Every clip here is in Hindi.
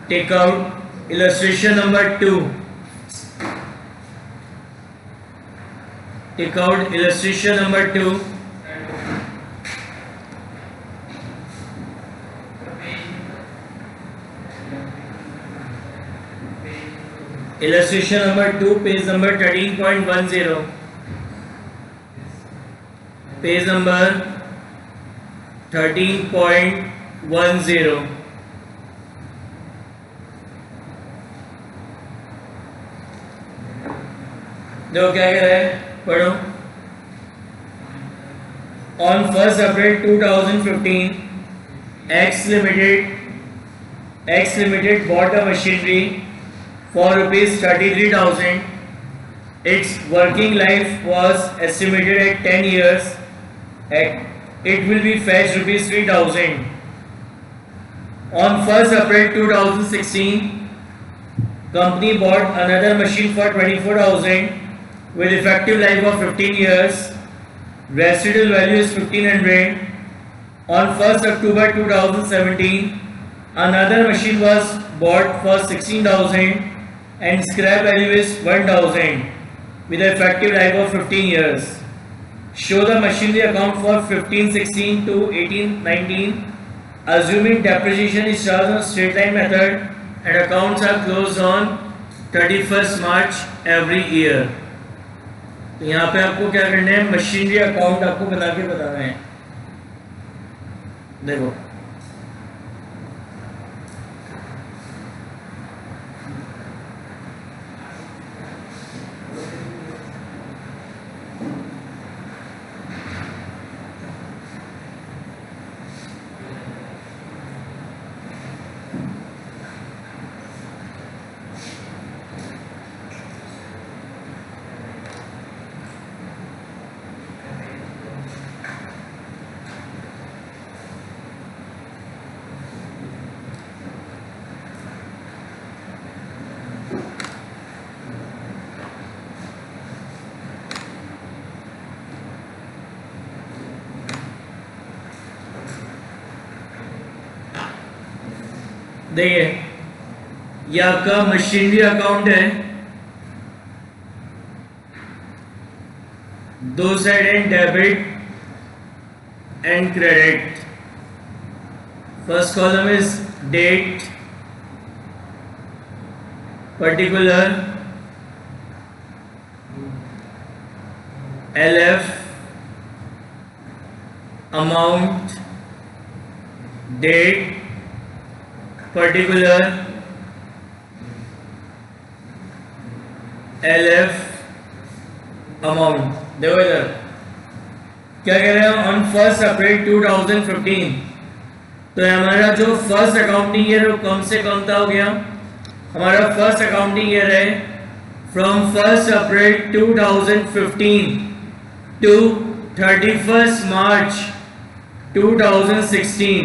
Take out illustration number 2. Take out illustration number 2. Illustration number 2, page number 13.10. Page number 13.10. देखो क्या कह रहा है, पढ़ो. On 1st April 2015, X Limited bought a machinery for rupees 33,000. Its working life was estimated at 10 years. It will be fetched rupees 3,000. On 1st April 2016, company bought another machine for 24,000 with effective life of 15 years. Residual value is 1,500. On 1st October 2017, another machine was bought for 16,000 and scrap value is 1,000 with an effective life of 15 years. Show the machinery account for 15-16 to 18-19, assuming depreciation is charged on straight line method and accounts are closed on 31st March every year. तो यहाँ पे आपको क्या करना है, मशीनरी अकाउंट आपको बना के बताना है. देखो देखिए, ये आपका मशीनरी अकाउंट है. दो साइड है debit and credit. First column is date, particular, LF, amount, date, particular, LF, amount. देखो इधर क्या कह रहे हैं, ऑन 1st April 2015. तो हमारा जो फर्स्ट अकाउंटिंग ईयर वो कम से कम था हो गया. हमारा फर्स्ट अकाउंटिंग ईयर है from 1st April 2015 to 31st March 2016.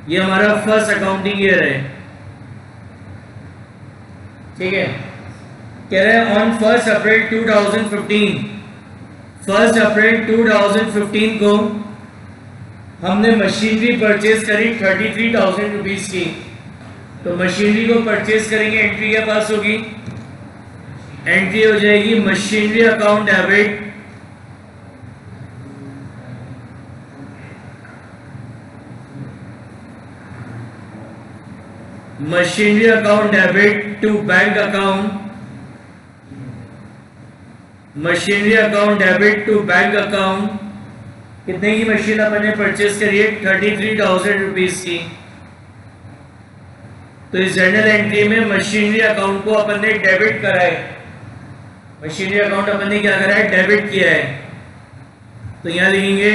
ये हमारा फर्स्ट अकाउंटिंग ईयर है. ठीक है, कह रहे हैं on 1st April 2015. 1st April 2015 को हमने मशीनरी परचेज करी 33,000 रुपीज की. तो मशीनरी को परचेज करेंगे, एंट्री क्या पास होगी, एंट्री हो जाएगी machinery account debit to bank account, machinery account debit to bank account. कितने की मशीन अपन ने परचेज करी है, 33,000 रुपीज की. तो इस जर्नल एंट्री में मशीनरी अकाउंट को अपन ने डेबिट करा है. मशीनरी अकाउंट अपन ने क्या करा है, डेबिट किया है. तो यहां लिखेंगे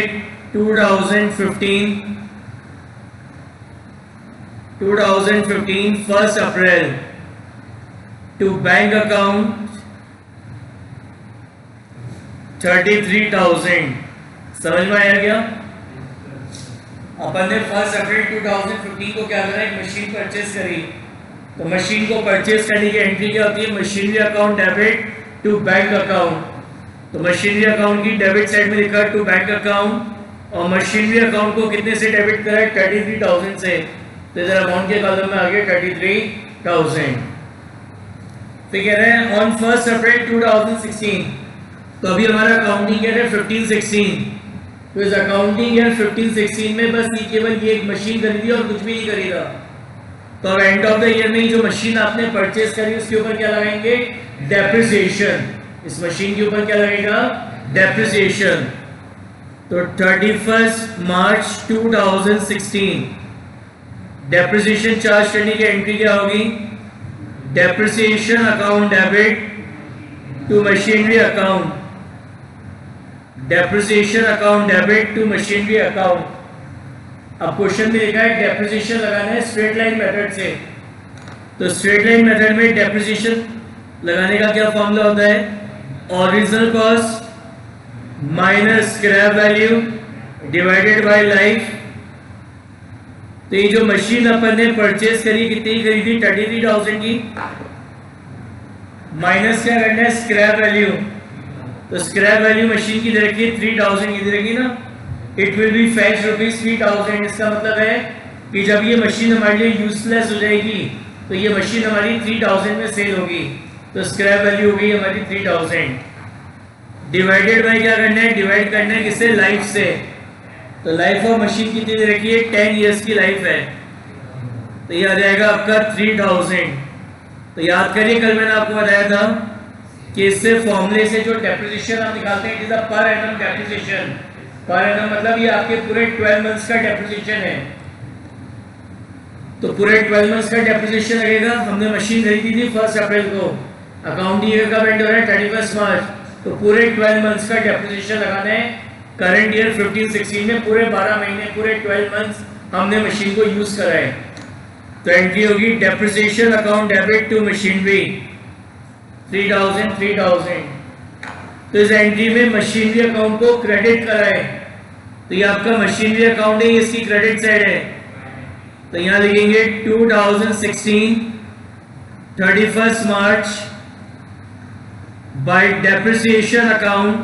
2015 1st April to bank account 33,000. समझ में आया क्या? अपन ने 1st April 2015 को क्या करा, एक मशीन परचेज करी. तो मशीन को परचेज करने की एंट्री क्या होती है, machinery account debit to bank account. तो मशीनरी अकाउंट की डेबिट साइड में लिखा टू बैंक अकाउंट, और मशीनरी अकाउंट को कितने से डेबिट करा है, 33,000 से. तो इधर अमाउंट के कॉलम में आ गया 33,000. फिर कह रहे हैं ऑन 1 अप्रैल 2016, तो अभी हमारा अकाउंटिंग ईयर है 15-16, तो इस अकाउंटिंग ईयर 15-16 में बस ये केवल ये एक मशीन खरीदी और कुछ भी नहीं खरीदा। तो अब एंड ऑफ द ईयर में जो मशीन आपने परचेज करी उसके ऊपर क्या लगाएंगे? डेप्रिसिएशन। इस मशीन के ऊपर क्या लगेगा? डेप्रिसिएशन। तो 31 मार्च 2016 डेप्रिसिएशन चार्ज करने की एंट्री क्या होगी? Depreciation account debit to machinery account, depreciation account debit to machinery account. अब क्वेश्चन में लिखा है डेप्रिसिएशन लगाना है स्ट्रेट लाइन मेथड से, तो स्ट्रेट लाइन मेथड में डेप्रिसिएशन लगाने का क्या फॉर्मूला होता है? Original cost minus scrap value divided by life. तो ये जो मशीन अपन ने परचेज करी कितनी खरीदी? 33,000 की, माइनस क्या करना है? Scrap value. तो स्क्रैप वैल्यू मशीन की दे रखी है 3,000 की दे रखी ना, इट विल बी फेच ₹3,000। इसका मतलब है कि जब ये मशीन हमारे लिए यूजलेस हो जाएगी तो ये मशीन हमारी 3,000 में सेल होगी, तो स्क्रैप वैल्यू हो गई हमारी 3,000। डिवाइडेड बाय क्या करना है? डिवाइड करना है किससे? लाइफ से। तो लाइफ ऑफ मशीन कितनी दे रखी है? 10 इयर्स की लाइफ है, तो ये आ जाएगा आपका 3,000। तो याद करिए कल मैंने आपको बताया था कि इससे फॉर्मूले से जो डेप्रिसिएशन आप निकालते हैं it is a per annum depreciation. Per annum मतलब ये आपके पूरे 12 मंथ्स का डेप्रिसिएशन है, तो पूरे 12 मंथ्स का डेप्रिसिएशन लगेगा। हमने मशीन खरीदी थी 1 अप्रैल को, अकाउंटिंग ईयर का एंड हो रहा है 31 मार्च, तो पूरे 12 मंथ्स का डेप्रिसिएशन लगाना है। करंट ईयर 15-16 में पूरे 12 महीने, पूरे 12 मंथ्स हमने मशीन को यूज करा है। तो एंट्री होगी depreciation account debit to machinery 3,000। तो इस एंट्री में मशीनरी अकाउंट को क्रेडिट करा है, तो ये आपका मशीनरी अकाउंट है, इसकी क्रेडिट साइड है। तो यहां लिखेंगे 2016 31 मार्च बाय डेप्रिसिएशन अकाउंट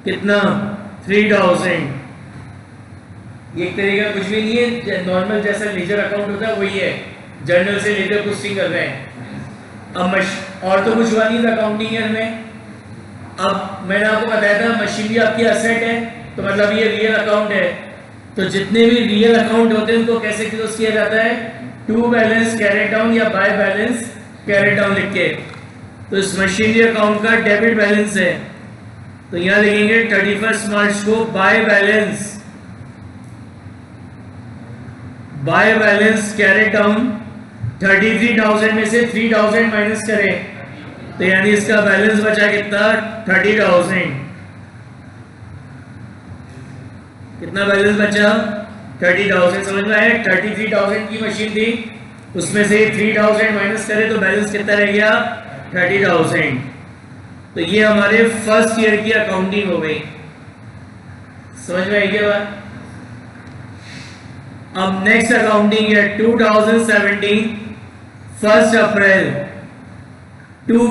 कितना? 3,000। ये एक तरीका कुछ भी नहीं है, नॉर्मल जैसा लेजर अकाउंट होता है वही है, जर्नल से लेजर पोस्टिंग कर रहे हैं। अब और तो कुछ हुआ नहीं था अकाउंटिंग ईयर में। अब मैंने आपको बताया था मशीनरी आपकी असेट है, तो मतलब ये रियल अकाउंट है, तो जितने भी रियल अकाउंट होते हैं उनको कैसे क्लोज किया जाता है? टू बैलेंस कैरेट डाउन या बाय बैलेंस कैरेट डाउन लिख के। तो इस मशीनरी अकाउंट का डेबिट बैलेंस है, तो यहां लिखेंगे 31 मार्च को बाय बैलेंस कैरेट डाउन। 33,000 में से 3,000 माइनस करें, तो यानी इसका बैलेंस बचा कितना? 30,000। कितना बैलेंस बचा? 30,000। समझ में आया? 33,000 की मशीन थी, उसमें से 3,000 माइनस करें तो बैलेंस कितना रह गया? 30,000। तो ये हमारे फर्स्ट ईयर की अकाउंटिंग हो गई। समझ में आई क्या बात? अब next accounting year 2017 1 April to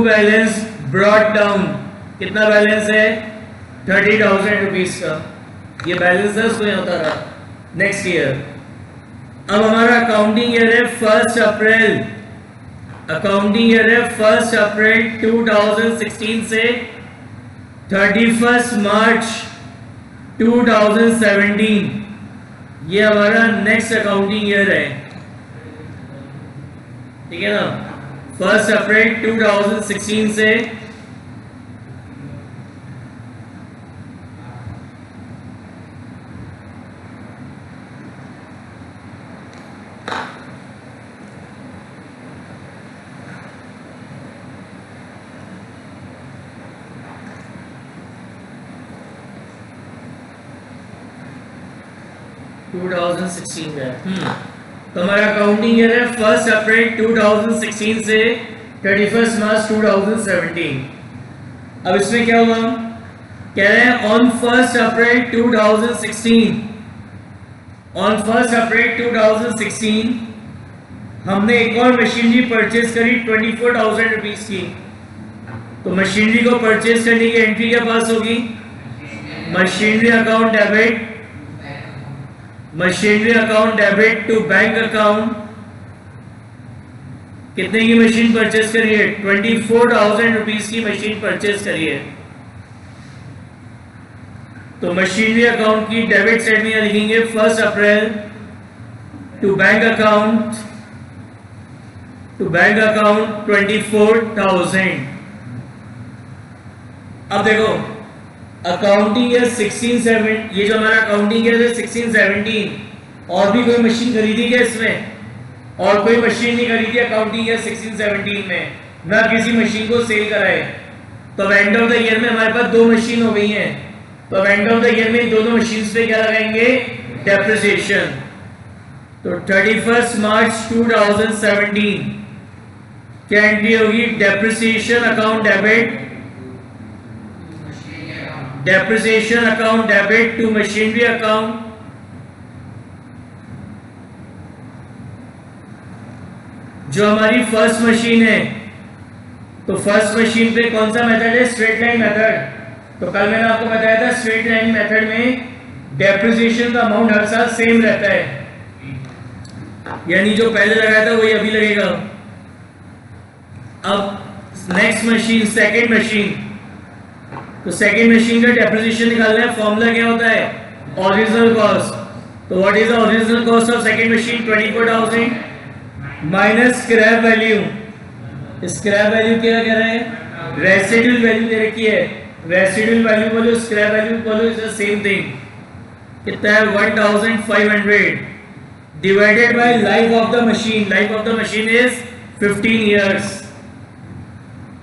balance brought down. कितना बैलेंस है? 30,000 रुपीज का, ये बैलेंस है, उसको यहाँ उतारा। नेक्स्ट ईयर अब हमारा अकाउंटिंग ईयर है 1 अप्रैल, अकाउंटिंग ईयर है 1 अप्रैल 2016 से 31 मार्च 2017। ये हमारा नेक्स्ट अकाउंटिंग ईयर है, ठीक है ना? 1 अप्रैल 2016 से 2016 का तो हमारा अकाउंटिंग ईयर है 1 अप्रैल 2016 से 31 मार्च 2017। अब इसमें क्या हुआ? कह रहे हैं ऑन 1 अप्रैल 2016, ऑन 1 अप्रैल 2016 हमने एक और मशीनरी परचेज करी 24,000 रुपीज की। तो मशीनरी को परचेज करने की एंट्री क्या पास होगी? Machinery account debit, machinery account debit to bank account. कितने की मशीन परचेज करी है? 24,000 रुपीज की मशीन परचेज करी है। तो मशीनरी अकाउंट की डेबिट साइड में लिखेंगे 1 April to bank account, to bank account 24,000। अब देखो अकाउंटिंग ईयर 16-17, ये जो हमारा अकाउंटिंग ईयर है 16-17, और भी कोई मशीन खरीदी क्या इसमें? और कोई मशीन नहीं खरीदी अकाउंटिंग ईयर 16-17 में, ना किसी मशीन को सेल कराए। तो एंड ऑफ द ईयर में हमारे पास 2 मशीन हो गई हैं। तो एंड ऑफ द ईयर में दोनों मशीन पे क्या लगाएंगे? डेप्रिसिएशन। तो 31 मार्च 2017 क्या एंट्री होगी? Depreciation account debit, depreciation account debit to machinery account. जो हमारी फर्स्ट मशीन है, तो फर्स्ट मशीन पे कौन सा मेथड है? Straight line method. तो कल मैंने आपको बताया था स्ट्रेट लाइन मेथड में डेप्रिसिएशन का अमाउंट हर साल सेम रहता है, यानी जो पहले लगाया था वही अभी लगेगा। अब नेक्स्ट मशीन, सेकेंड मशीन, तो सेकेंड मशीन का डेप्रिसिएशन निकालना है। फॉर्मूला क्या होता है? Original cost. तो what is the original cost of second machine? 24,000 minus scrap value. Scrap value क्या कह रहे हैं? रेसिडुअल वैल्यू दे रखी है। रेसिडुअल वैल्यू बोलो, स्क्रैप वैल्यू बोलो, इज द सेम थिंग। कितना है? 1,500 divided by life of the machine. Life of the machine is 15 years.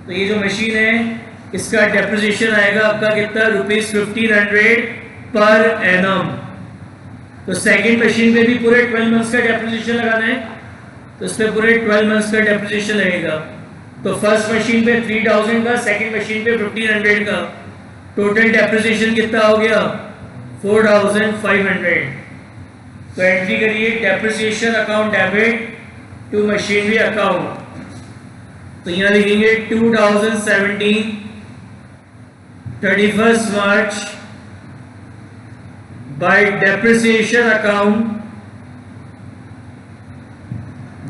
तो ये जो मशीन है इसका डेप्रिसिएशन आएगा आपका कितना? ₹1500 पर एनम। तो सेकंड मशीन पे भी पूरे 12 मंथ्स का डेप्रिसिएशन लगाना है, तो इस पे पूरे 12 मंथ्स का डेप्रिसिएशन लगेगा। तो फर्स्ट मशीन पे 3,000 का, सेकंड मशीन पे 1500 का, टोटल डेप्रिसिएशन कितना हो गया? 4,500। तो एंट्री करिए depreciation account debit to machinery account. तो यहां लिखेंगे 2017 31 March by depreciation account,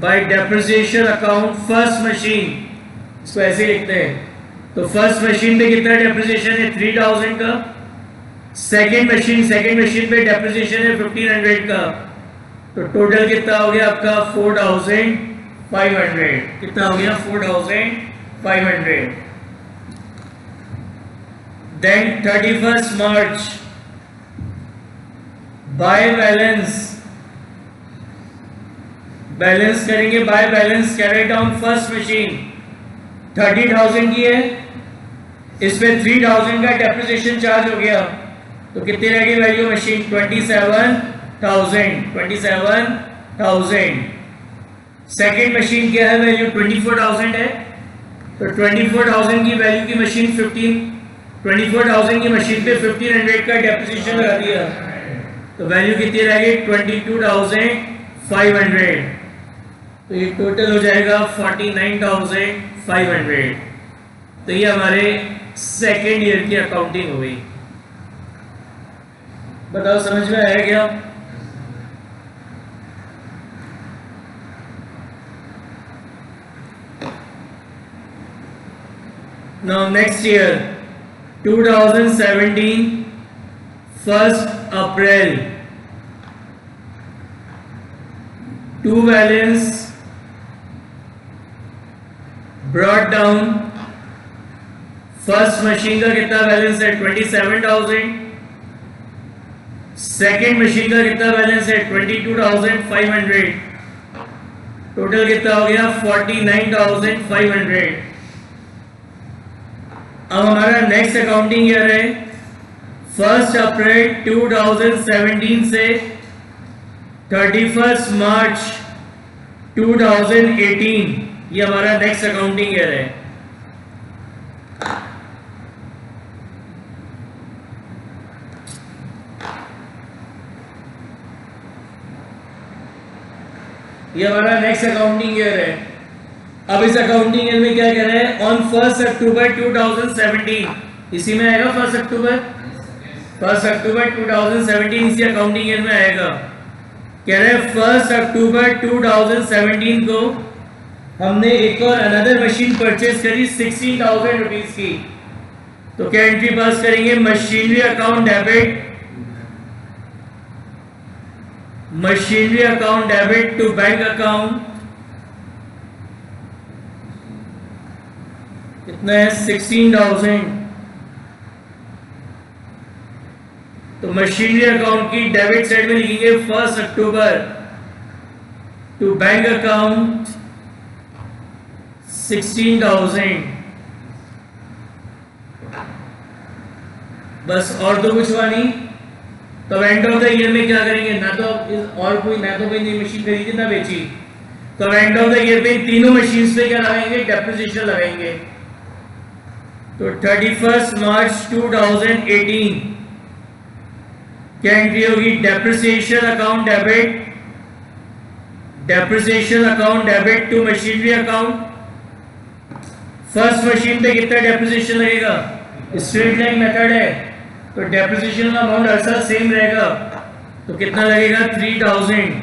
by depreciation account first machine. इसको ऐसे लिखते हैं। तो फर्स्ट मशीन पे कितना डेप्रिसिएशन है? 3,000 का। सेकेंड मशीन पे डेप्रिसिएशन है 1500 का। तो टोटल कितना हो गया आपका? 4,500। कितना हो गया? 4,500। Then 31 March by balance, balance करेंगे। By balance carry down first machine 30,000 की है, इस पे 3,000 का डेप्रिसिएशन चार्ज हो गया। तो कितनी रहेगी वैल्यू मशीन? 27,000। 27,000। सेकेंड मशीन क्या है? वैल्यू 24,000 है। तो 24,000 की वैल्यू की मशीन 24,000 की मशीन पे 1500 का डेप्रिसिएशन लगा दिया, तो वैल्यू कितनी रहेगी? 22,500। तो ये टोटल हो जाएगा 49,500। तो ये हमारे सेकेंड ईयर की अकाउंटिंग हो गई। बताओ समझ में आया क्या? Now next year 2017 1 April to balance brought down. First machine का कितना बैलेंस है? 27,000। सेकेंड मशीन का कितना बैलेंस है? 22,500। टोटल कितना हो गया? 49,500। अब हमारा नेक्स्ट अकाउंटिंग ईयर है 1 अप्रैल 2017 से 31 मार्च 2018। ये हमारा नेक्स्ट अकाउंटिंग ईयर है। ये हमारा नेक्स्ट अकाउंटिंग ईयर है। अब इस अकाउंटिंग ईयर में क्या कह रहे हैं? ऑन 1 अक्टूबर 2017, इसी में आएगा 1 अक्टूबर। 1 अक्टूबर 2017 इसी अकाउंटिंग ईयर में आएगा। कह रहे हैं 1 अक्टूबर 2017 को हमने एक और अनदर मशीन परचेज करी 16,000 रुपीज की। तो क्या एंट्री पास करेंगे? Machinery account debit, machinery account debit to bank account, कितना है? 16,000। तो मशीनरी अकाउंट की डेबिट साइड में लिखेंगे 1 अक्टूबर टू बैंक अकाउंट 16,000। बस, और तो कुछ हुआ नहीं। तो एंड ऑफ द ईयर में क्या करेंगे? ना तो और कोई नई मशीन खरीदी ना बेची। तो एंड ऑफ द ईयर पे तीनों मशीन पे क्या लगाएंगे? डेप्रिसिएशन लगाएंगे। तो 31 मार्च 2018 क्या एंट्री होगी? Depreciation account debit, depreciation account debit to machinery account. First machine पे कितना डेप्रिसिएशन लगेगा? स्ट्रेट लाइन मेथड है तो डेप्रिसिएशन का अमाउंट हर साल सेम रहेगा। तो कितना लगेगा? 3,000।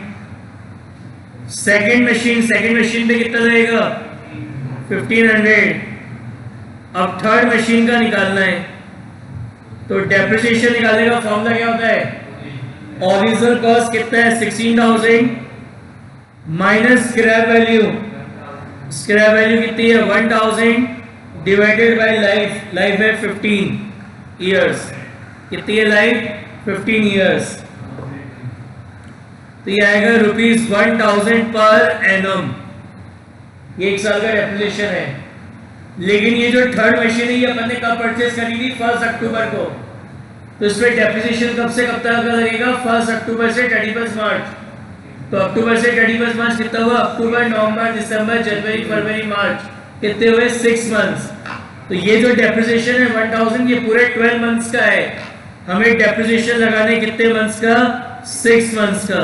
सेकंड मशीन पे कितना लगेगा? 1,500। अब थर्ड मशीन का निकालना है। तो डेप्रिसिएशन निकालने का फॉर्मूला क्या होता है? ओरिजिनल कॉस्ट कितना है? 16,000 minus scrap value. Scrap value कितनी है? 1,000 डिवाइडेड बाय लाइफ। लाइफ है 15 इयर्स। कितनी है लाइफ? 15 इयर्स। तो ये आएगा ₹1,000 पर एनम। ये एक साल का डेप्रिसिएशन है। लेकिन ये जो थर्ड मशीन है ये अपन ने कब परचेज करी थी? 1 अक्टूबर को। तो इसमें डेप्रिसिएशन कब से कब तक लगेगा? 1 अक्टूबर से 31 मार्च। तो अक्टूबर से 31 मार्च कितना हुआ? अक्टूबर, नवंबर, दिसंबर, जनवरी, फरवरी, मार्च, कितने हुए? 6 मंथ्स। तो ये जो डेप्रिसिएशन है 1,000 ये पूरे 12 मंथ्स का है। हमें डेप्रिसिएशन लगाने कितने मंथ्स का? 6 मंथ्स का।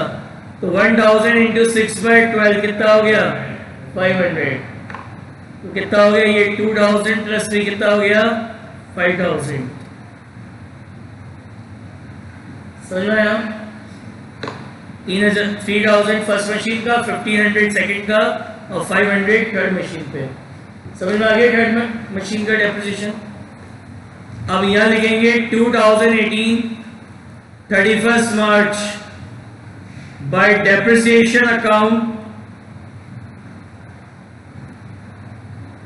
तो 1,000 इंटू 6/12 कितना हो गया? 500। तो कितना हो गया? ये 2,000 प्लस 3 कितना हो गया? 5,000। समझ में आया? 3,000 फर्स्ट मशीन का, 1,500 सेकंड का और 500 थर्ड मशीन पे। समझ में आ गया थर्ड मशीन का डेप्रिसिएशन? अब यहां लिखेंगे 2018 31 March by depreciation account,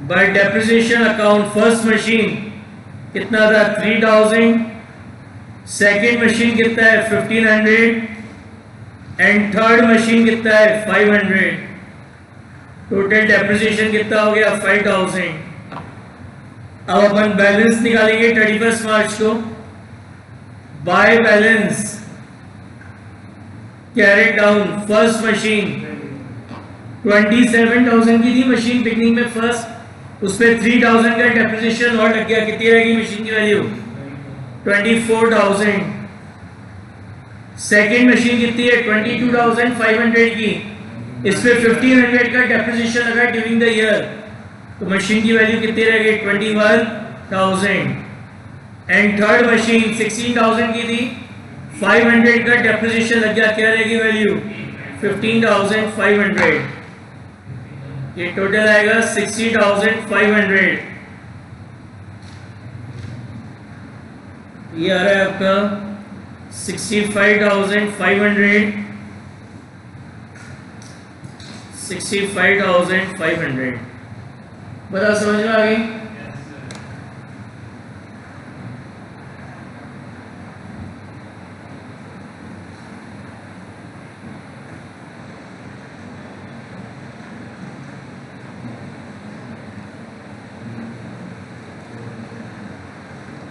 by depreciation account first machine कितना था? 3,000। सेकेंड मशीन कितना है? 1,500 एंड थर्ड मशीन कितना है? 500। टोटल डेप्रिसिएशन कितना हो गया? 5,000। अब अपन बैलेंस निकालेंगे 31 मार्च को। Bye balance carried down first machine 27,000 की थी मशीन बिगनिंग में फर्स्ट, उस पर 3,000 का डेप्रिसिएशन और लग गया। कितनी रहेगी मशीन की वैल्यू? 24,000। सेकेंड मशीन कितनी है? 22,500 की। इस पे 1,500 का डेप्रिसिएशन लगा ड्यूरिंग द ईयर। तो मशीन की वैल्यू कितनी रहेगी? 21,000। एंड थर्ड मशीन 16,000 की थी, 500 का डेप्रिसिएशन लग गया। क्या रहेगी वैल्यू? 15,500। ये टोटल आएगा 60,500। ये आ रहा है आपका 65,500, 65,500। बता, समझ में आ गई?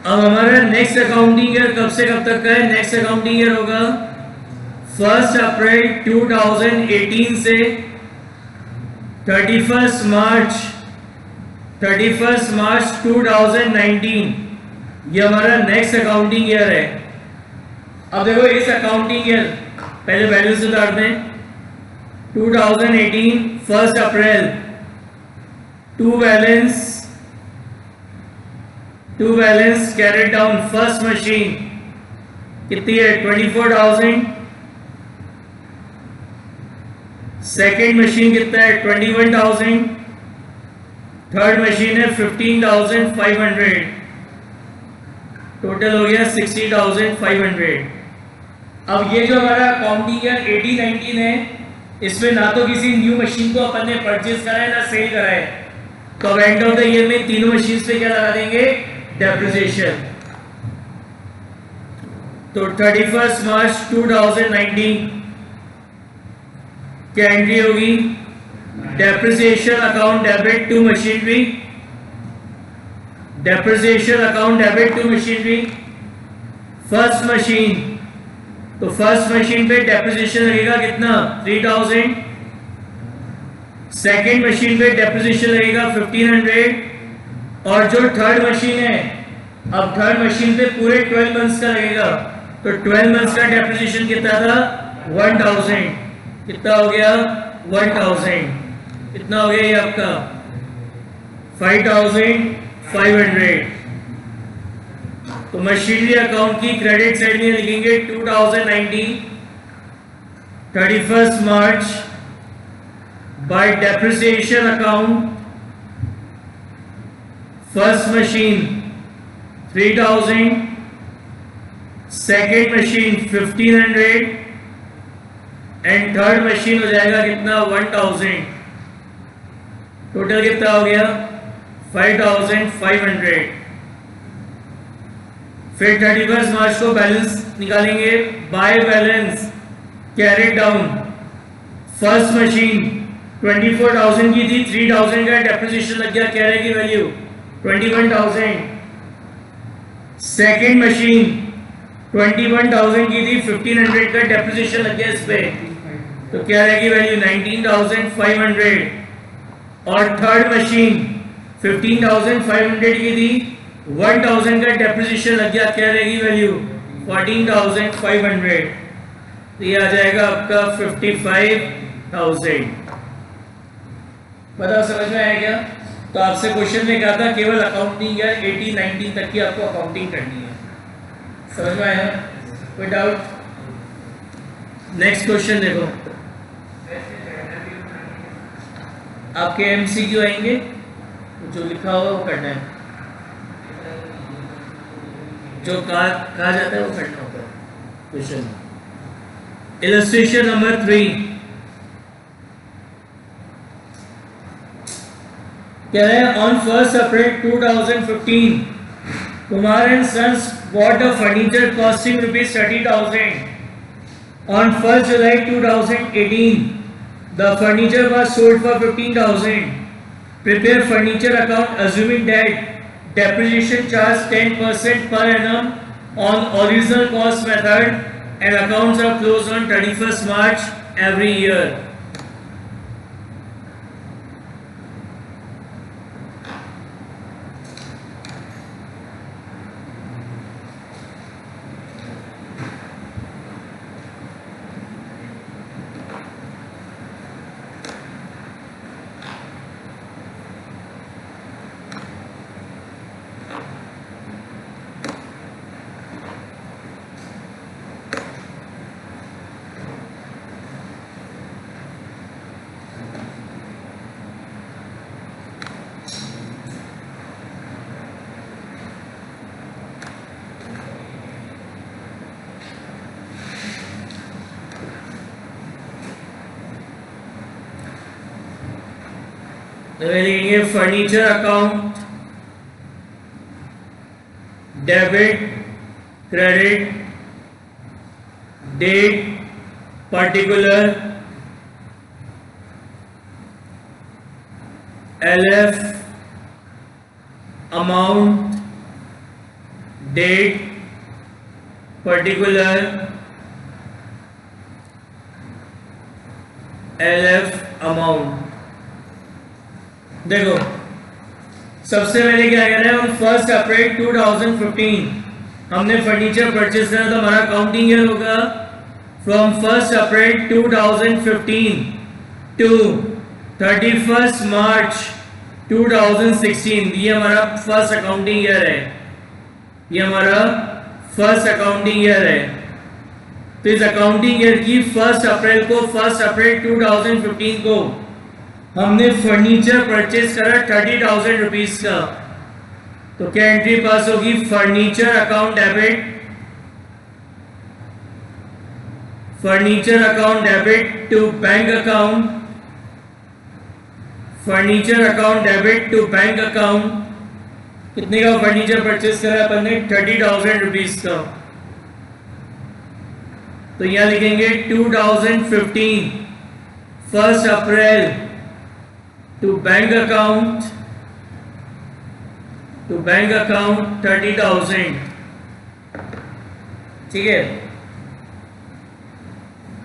अब हमारा नेक्स्ट अकाउंटिंग ईयर कब से कब तक का है? नेक्स्ट अकाउंटिंग ईयर होगा 1 अप्रैल 2018 से 31 मार्च 2019। ये हमारा नेक्स्ट अकाउंटिंग ईयर है। अब देखो इस अकाउंटिंग ईयर पहले बैलेंस उतार दें। 2018 1 April to balance carried down first machine कितनी है 24,000। सेकेंड मशीन कितना है 21,000। थर्ड मशीन है 15,500। टोटल हो गया 60,500। अब ये जो हमारा अकाउंटिंग ईयर 18-19 है, इसमें ना तो किसी न्यू मशीन को अपन ने परचेज करा है ना सेल करा है, तो अब एंड ऑफ द ईयर में तीनों मशीन पे क्या लगा देंगे डेप्रिसिएशन। तो 31 मार्च 2019 क्या एंट्री होगी depreciation account debit to machinery. Depreciation account debit to machinery first machine, तो फर्स्ट मशीन पे डेप्रिसिएशन लगेगा कितना 3,000। सेकेंड मशीन पे डेप्रिसिएशन लगेगा 1,500 और जो थर्ड मशीन है, अब थर्ड मशीन पे पूरे 12 मंथ्स का लगेगा, तो 12 मंथ्स का डेप्रिसिएशन कितना था 1,000। कितना हो गया 1,000। कितना हो गया ये आपका 5,500। तो मशीनरी अकाउंट की क्रेडिट साइड में लिखेंगे 2019 31 March by depreciation account first machine 3,000, second machine 1,500 and third machine हो जाएगा कितना 1,000। टोटल कितना हो गया 5,500। फिर 31 मार्च को बैलेंस निकालेंगे। Bye balance carry down first machine 24,000 की थी, 3,000 का डेप्रिसिएशन लग गया, कैरी की वैल्यू 21,000। सेकेंड मशीन 21,000 की थी, 1,500 का डेप्रिसिएशन लग गया इस पे, तो कैरी की वैल्यू 19,500। और थर्ड मशीन 15,500 की थी, 1,000 का डेप्रिसिएशन लग गया, क्या रहेगी वैल्यू 14,500। तो ये आ जाएगा आपका 55,000। बताओ समझ में आया क्या? तो आपसे क्वेश्चन में कहा था केवल अकाउंटिंग ईयर 18-19 तक की आपको अकाउंटिंग करनी है। समझ में आया? कोई डाउट? नेक्स्ट क्वेश्चन देखो, आपके एमसीक्यू आएंगे, जो लिखा होगा वो करना है, जो कहा जाता है वो करना होता है क्वेश्चन। इलस्ट्रेशन नंबर 3 क्या है, on 1 April 2015 Kumar and Sons bought a furniture costing ₹30,000. On 1 July 2018 the furniture was sold for 15,000. Prepare furniture account assuming that depreciation charge 10% per annum on original cost method and accounts are closed on 31st March every year. लिखेंगे furniture account debit credit date particular LF amount date particular LF amount. देखो सबसे पहले क्या कह रहे हैं, हम 1 अप्रैल 2015 हमने फर्नीचर परचेज करा, तो हमारा काउंटिंग ईयर होगा फ्रॉम 1 अप्रैल 2015 टू 31 मार्च 2016। ये हमारा फर्स्ट अकाउंटिंग ईयर है, ये हमारा फर्स्ट अकाउंटिंग ईयर है। तो इस अकाउंटिंग ईयर की 1 अप्रैल 2015 को हमने फर्नीचर परचेज करा 30,000 रुपीज का। तो क्या एंट्री पास होगी? Furniture account debit, furniture account debit to bank account, furniture account debit to bank account. कितने का फर्नीचर परचेज करा अपन ने? 30,000 रुपीज का। तो यहां लिखेंगे 2015 1 अप्रैल टू बैंक अकाउंट 30,000। ठीक है,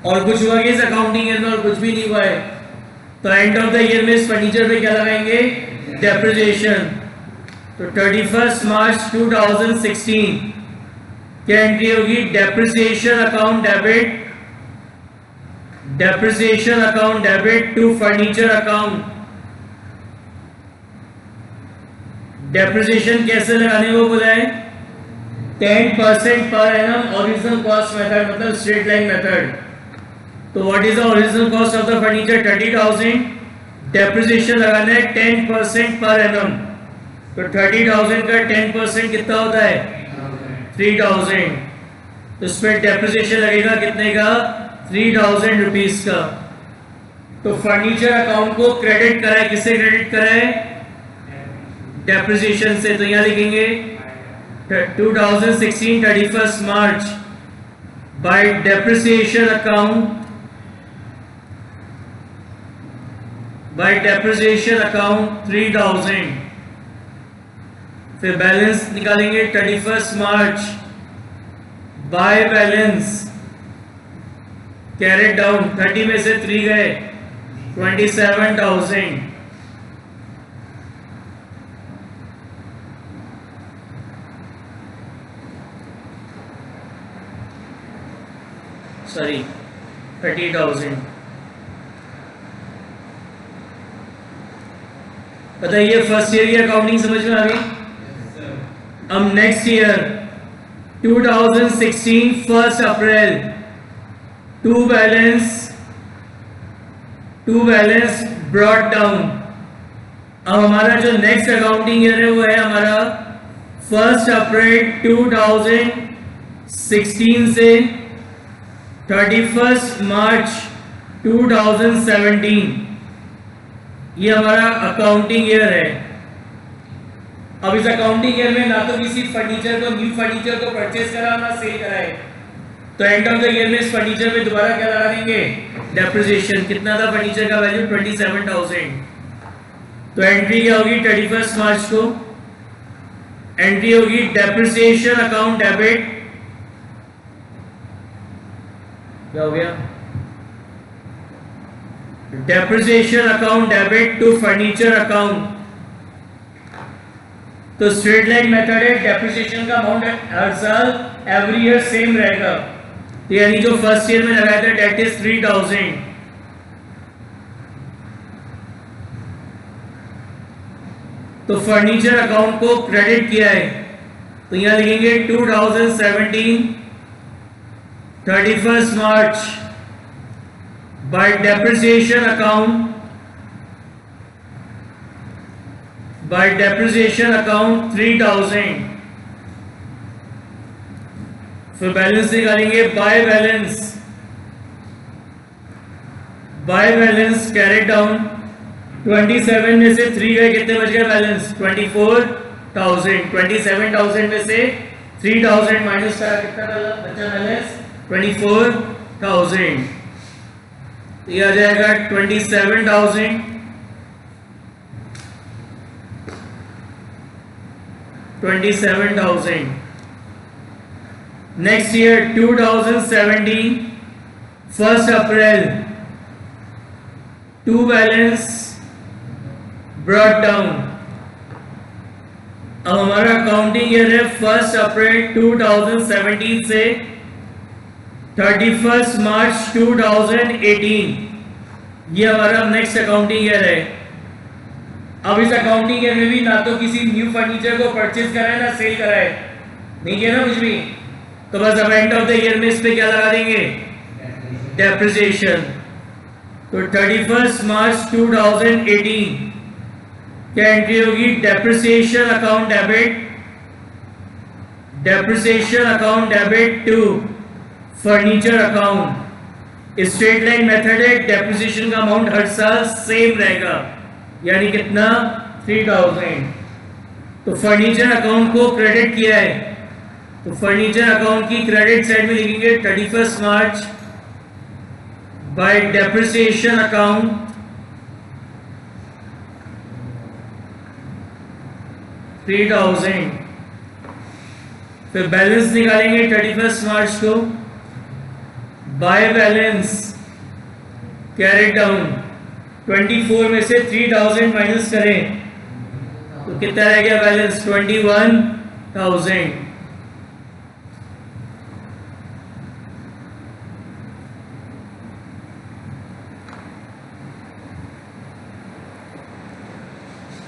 और कुछ हुआ कि इस अकाउंटिंग ईयर में? और कुछ भी नहीं हुआ है। तो एंड ऑफ द ईयर में इस फर्नीचर पे क्या लगाएंगे? डेप्रिसिएशन। तो 31 मार्च 2016 क्या एंट्री होगी? Depreciation account debit, depreciation account debit to furniture account. Depreciation कैसे लगाने को बोला है? 10% पर एनम ओरिजिनल कॉस्ट मेथड, मतलब स्ट्रेट लाइन मेथड। तो what is the original cost of the furniture? 30,000। Depreciation लगाना है 10% पर एनम। तो 30,000 का 10% कितना होता है? 3,000। तो इस पर डेप्रिसिएशन लगेगा कितने का? 3,000 रुपीज का। तो फर्नीचर अकाउंट को क्रेडिट करा है, किससे क्रेडिट करा है? डेप्रिसिएशन से। तो यहां लिखेंगे 2016 31 March by depreciation account, by depreciation account 3,000। फिर बैलेंस निकालेंगे 31 March by balance carried down, 30 में से 3 गए, 27,000। सॉरी 30,000। बताइए फर्स्ट ईयर की अकाउंटिंग समझ में आ गई? अब next year 2016 1 April to balance brought down. अब हमारा जो नेक्स्ट अकाउंटिंग ईयर है वो है हमारा 1 अप्रैल 2016 से 31 मार्च 2017। ये हमारा अकाउंटिंग ईयर है। अब इस अकाउंटिंग ईयर में ना तो किसी फर्नीचर को, न्यू फर्नीचर को परचेज करा, ना सेल करा है। तो एंड ऑफ द ईयर में इस फर्नीचर में दोबारा क्या लगा देंगे? डेप्रिसिएशन। कितना था फर्नीचर का वैल्यू? 27,000। तो एंट्री क्या होगी 31 मार्च को? एंट्री होगी डेप्रिसिएशन अकाउंट डेबिट। क्या हो गया? Depreciation account debit to furniture account. तो स्ट्रेट लाइन मेथड है, डेप्रिसिएशन का अमाउंट हर साल एवरी ईयर सेम रहेगा। तो यानी जो फर्स्ट ईयर में लगाया था डेट इज 3,000। तो फर्नीचर अकाउंट को क्रेडिट किया है। तो यहां लिखेंगे 2017 31 March by depreciation account, by depreciation account 3,000। फिर बैलेंस निकालेंगे बाय बैलेंस कैरेट डाउन, 27 में से 3 गए, कितने बच गए बैलेंस? 24,000। 27,000 में से 3,000 माइनस करा, कितना बचा बैलेंस? 24,000। ये आ जाएगा 27,000 27,000। Next year 2017 1 April to balance brought down. अब हमारा अकाउंटिंग ईयर है 1 अप्रैल 2017 से 31 मार्च 2018। ये हमारा नेक्स्ट अकाउंटिंग ईयर है। अब इस अकाउंटिंग ईयर में भी ना तो किसी न्यू फर्नीचर को परचेज करा है, ना सेल करा है, नहीं किया ना कुछ भी। तो बस अब एंड ऑफ द ईयर में इस पे क्या लगा देंगे, डेप्रिसिएशन। तो 31 मार्च 2018 क्या एंट्री होगी, depreciation account debit, depreciation account debit to furniture account. Straight line method है, डेप्रिसिएशन का अमाउंट हर साल सेम रहेगा, यानी कितना 3000। तो फर्नीचर अकाउंट को क्रेडिट किया है, तो फर्नीचर अकाउंट की क्रेडिट साइड में लिखेंगे 31 मार्च बाय डेप्रिसिएशन अकाउंट 3000। फिर बैलेंस निकालेंगे 31 मार्च को, बाय बैलेंस कैरी डाउन 24 में से 3000 माइनस करें तो कितना रह गया बैलेंस, 21,000।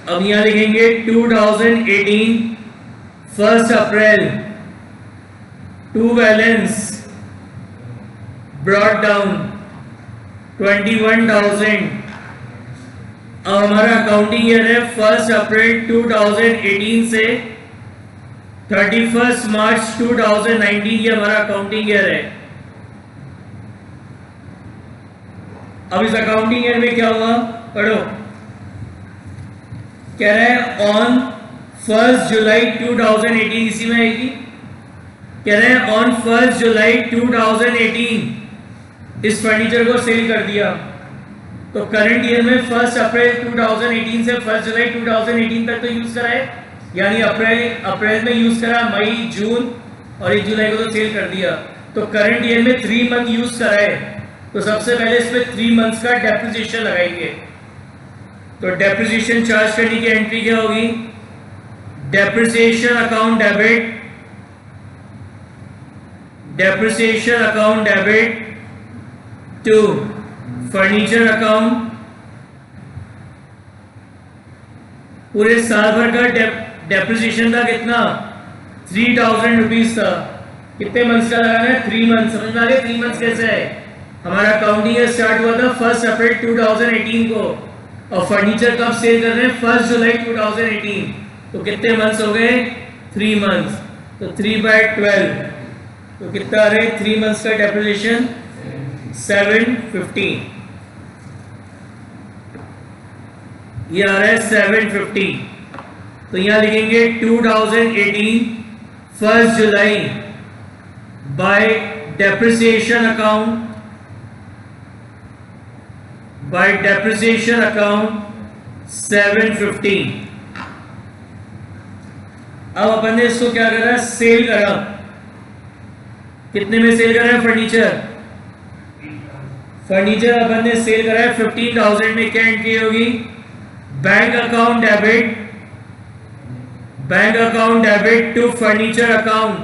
अब यहां लिखेंगे 2018 1 April to balance brought down 21,000। अब हमारा अकाउंटिंग ईयर है 1 अप्रैल 2018 से 31 मार्च 2019, ये हमारा अकाउंटिंग ईयर है। अब इस अकाउंटिंग ईयर में क्या हुआ, पढ़ो। कह रहा है ऑन 1 जुलाई 2018, इसी में आएगी। कह रहे हैं ऑन 1 जुलाई 2018 इस फर्नीचर को सेल कर दिया। तो करंट ईयर में 1 अप्रैल 2018 से 1 जुलाई 2018 तक तो यूज करा है, यानी अप्रैल में यूज करा, मई जून और 1 जुलाई को तो सेल कर दिया। तो करंट ईयर में 3 मंथ यूज करा है, तो सबसे पहले इस पे 3 मंथ्स का डेप्रिसिएशन लगाएंगे। तो डेप्रिसिएशन चार्ज करने की एंट्री क्या होगी, depreciation account debit, depreciation account debit to furniture account. पूरे साल भर का डेप्रिसिएशन था कितना, 3000 रुपीज था। कितने मंथ्स का लगाना है, 3 मंथ। समझ में आ गया 3 मंथ्स कैसे है। हमारा अकाउंटिंग ईयर स्टार्ट हुआ था 1 अप्रैल 2018 को, और फर्नीचर कब सेल कर रहे हैं, 1 जुलाई 2018। तो कितने मंथ्स हो गए, 3 मंथ्स। तो 3/12 तो कितना आ रहे, 3 मंथ्स का डेप्रिसिएशन 750। ये आ रहा है 750। तो यहां लिखेंगे 2018 1 July by depreciation account, by depreciation account 750। अब अपन ने इसको क्या करा, सेल करा। कितने में सेल करा है फर्नीचर अपन ने सेल करा है 15,000 में। क्या एंट्री होगी, bank account debit, bank account debit to furniture account.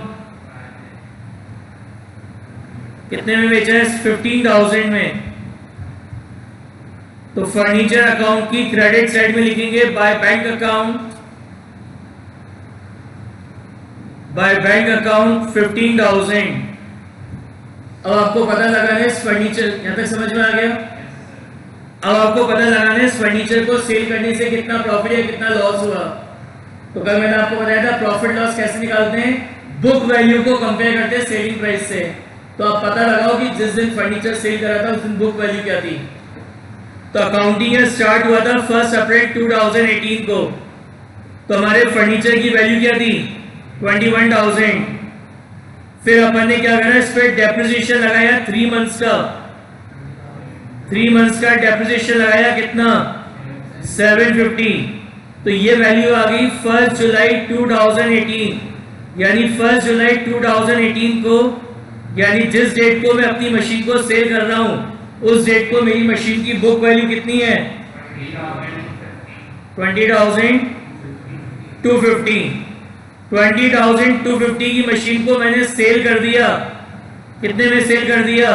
कितने में बेचा है, 15,000 में। तो फर्नीचर अकाउंट की क्रेडिट साइड में लिखेंगे by bank account, by bank account 15,000। अब आपको पता लगाना है इस फर्नीचर, यहां तक समझ में आ गया। अब आपको पता लगाना है इस फर्नीचर को सेल करने से कितना प्रॉफिट है, कितना लॉस हुआ। तो कल मैंने आपको बताया था प्रॉफिट लॉस कैसे निकालते हैं, बुक वैल्यू को कंपेयर करते हैं सेलिंग प्राइस से। तो आप पता लगाओ कि जिस दिन फर्नीचर सेल करा था उस दिन बुक वैल्यू क्या थी। तो अकाउंटिंग ईयर स्टार्ट हुआ था 1 अप्रैल 2018 को। तो हमारे फर्नीचर की वैल्यू क्या थी, 21,000। फिर अपन ने क्या करा, इस पे डेप्रिसिएशन लगाया 3 मंथ्स का, 3 मंथ्स का डेप्रिसिएशन लगाया, कितना 750। तो ये वैल्यू आ गई 1 जुलाई 2018, यानी 1 जुलाई 2018 को, यानी जिस डेट को मैं अपनी मशीन को सेल कर रहा हूं उस डेट को मेरी मशीन की बुक वैल्यू कितनी है, 20,250। 20,250 की मशीन को मैंने सेल कर दिया। कितने में सेल कर दिया,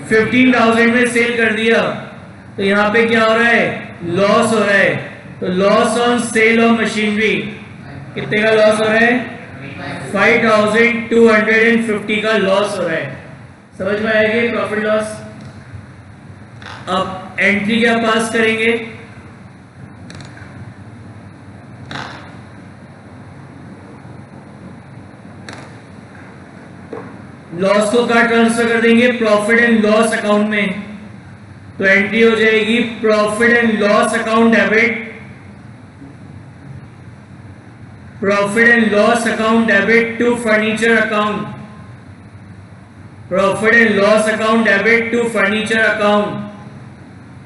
15,000 में सेल कर दिया। तो यहाँ पे क्या हो रहा है, लॉस हो रहा है। तो loss on sale of machinery, कितने का लॉस हो रहा है, 5250 का लॉस हो रहा है। समझ में आएगी प्रॉफिट लॉस। अब एंट्री क्या पास करेंगे, लॉस को कहाँ ट्रांसफर कर देंगे, प्रॉफिट एंड लॉस अकाउंट में। तो एंट्री हो जाएगी profit and loss account debit, profit and loss account debit to furniture account, profit and loss account debit to furniture account.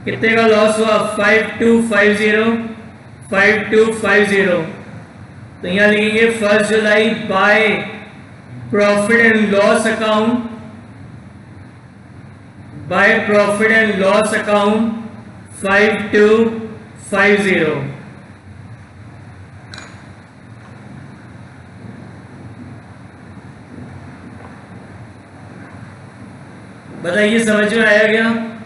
कितने का लॉस हुआ, 5250। तो यहां लिखेंगे 1 July by profit and loss account, by profit and loss account 5250। बताइए समझ में आया क्या।